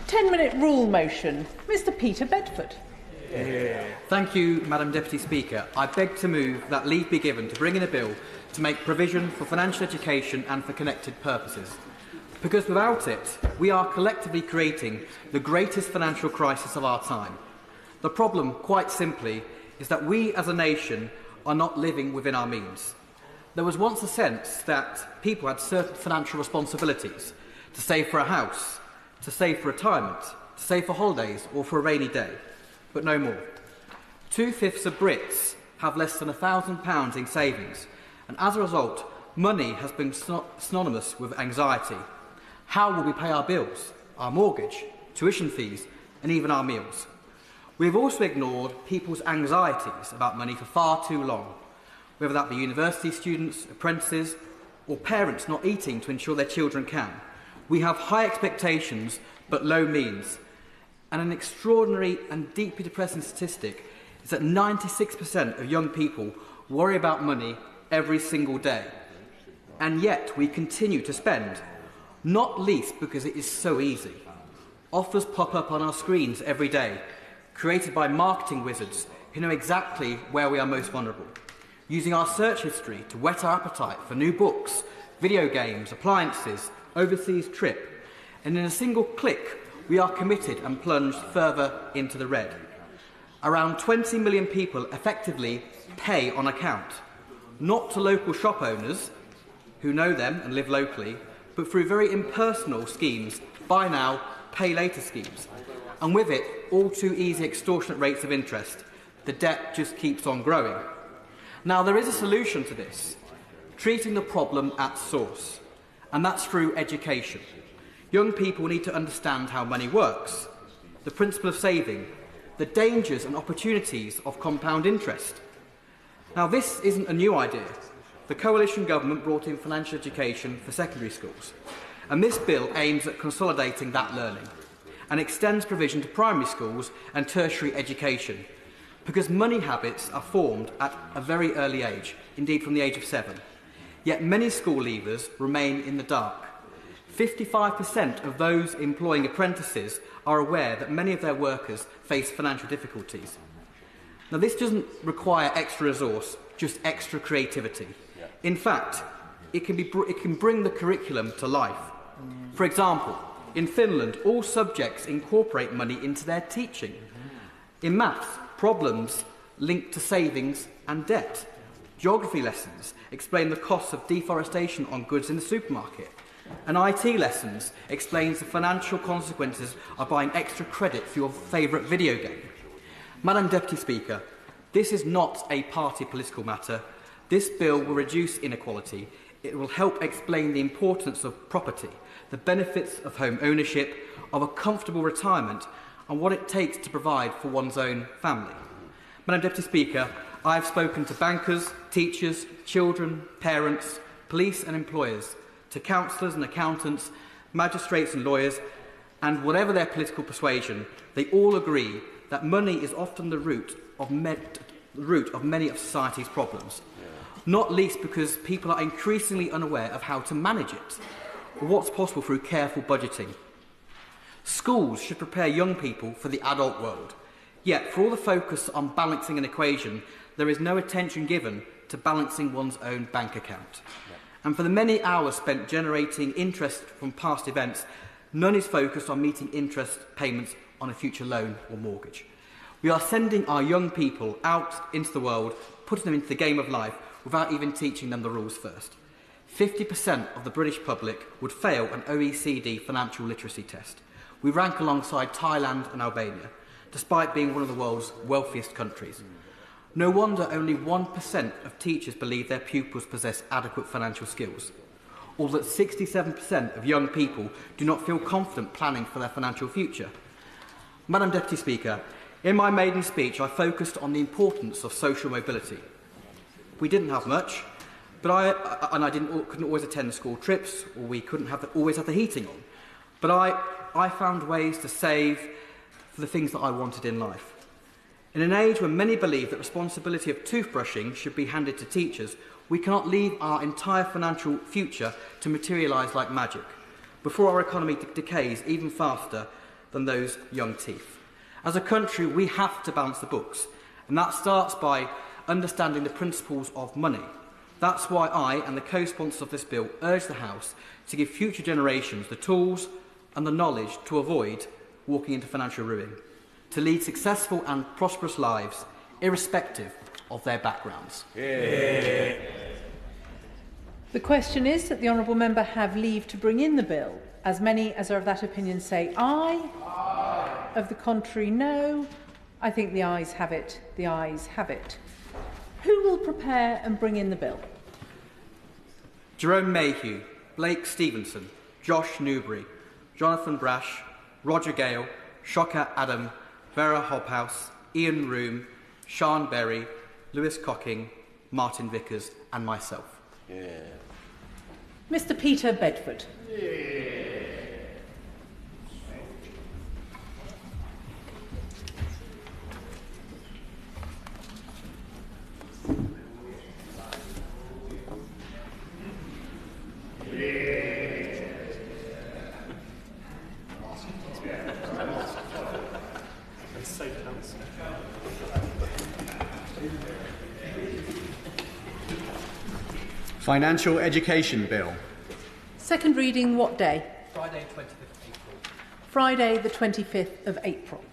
10-minute rule motion. Mr Peter Bedford. Thank you, Madam Deputy Speaker. I beg to move that leave be given to bring in a bill to make provision for financial education and for connected purposes. Because without it, we are collectively creating the greatest financial crisis of our time. The problem, quite simply, is that we as a nation are not living within our means. There was once a sense that people had certain financial responsibilities to save for a house, to save for retirement, to save for holidays or for a rainy day, but no more. 2/5 of Brits have less than £1,000 in savings, and as a result, money has been synonymous with anxiety. How will we pay our bills, our mortgage, tuition fees, and even our meals? We have also ignored people's anxieties about money for far too long, whether that be university students, apprentices, or parents not eating to ensure their children can. We have high expectations but low means, and an extraordinary and deeply depressing statistic is that 96% of young people worry about money every single day. And yet we continue to spend, not least because it is so easy. Offers pop up on our screens every day, created by marketing wizards who know exactly where we are most vulnerable, using our search history to whet our appetite for new books, video games, appliances, overseas trip, and in a single click we are committed and plunged further into the red. Around 20 million people effectively pay on account, not to local shop owners who know them and live locally, but through very impersonal schemes, buy now, pay later schemes. And with it, all too easy extortionate rates of interest. The debt just keeps on growing. Now, there is a solution to this, treating the problem at source, and that's through education. Young people need to understand how money works, the principle of saving, the dangers and opportunities of compound interest. Now, this isn't a new idea. The coalition government brought in financial education for secondary schools, and this bill aims at consolidating that learning and extends provision to primary schools and tertiary education, because money habits are formed at a very early age, indeed from the age of 7. Yet many school leavers remain in the dark. 55% of those employing apprentices are aware that many of their workers face financial difficulties. Now, this doesn't require extra resource, just extra creativity. In fact, it can bring the curriculum to life. For example, in Finland, all subjects incorporate money into their teaching. In maths, problems linked to savings and debt. Geography lessons explain the costs of deforestation on goods in the supermarket. And IT lessons explains the financial consequences of buying extra credit for your favourite video game. Madam Deputy Speaker, this is not a party political matter. This bill will reduce inequality. It will help explain the importance of property, the benefits of home ownership, of a comfortable retirement, and what it takes to provide for one's own family. Madam Deputy Speaker, I have spoken to bankers, teachers, children, parents, police and employers, to councillors and accountants, magistrates and lawyers, and whatever their political persuasion, they all agree that money is often the root of many of society's problems, not least because people are increasingly unaware of how to manage it, or what's possible through careful budgeting. Schools should prepare young people for the adult world, yet for all the focus on balancing an equation, there is no attention given to balancing one's own bank account. And for the many hours spent generating interest from past events, none is focused on meeting interest payments on a future loan or mortgage. We are sending our young people out into the world, putting them into the game of life without even teaching them the rules first. 50% of the British public would fail an OECD financial literacy test. We rank alongside Thailand and Albania, despite being one of the world's wealthiest countries. No wonder only 1% of teachers believe their pupils possess adequate financial skills, or that 67% of young people do not feel confident planning for their financial future. Madam Deputy Speaker, in my maiden speech I focused on the importance of social mobility. We didn't have much, but I couldn't always attend school trips, or we couldn't always have the heating on. But I found ways to save for the things that I wanted in life. In an age when many believe that responsibility of toothbrushing should be handed to teachers, we cannot leave our entire financial future to materialise like magic. Before our economy decays even faster than those young teeth. As a country, we have to balance the books, and that starts by understanding the principles of money. That's why I and the co-sponsors of this bill urge the House to give future generations the tools and the knowledge to avoid walking into financial ruin, to lead successful and prosperous lives, irrespective of their backgrounds. The question is that the honourable member have leave to bring in the bill. As many as are of that opinion say aye. Aye. Of the contrary, no. I think the ayes have it. The ayes have it. Who will prepare and bring in the bill? Jerome Mayhew, Blake Stevenson, Josh Newbury, Jonathan Brash, Roger Gale, Shoka Adam, Vera Hobhouse, Ian Room, Sean Berry, Lewis Cocking, Martin Vickers and myself. Mr. Peter Bedford. Financial Education Bill. Second reading, what day? Friday, 25th of April. Friday, the 25th of April.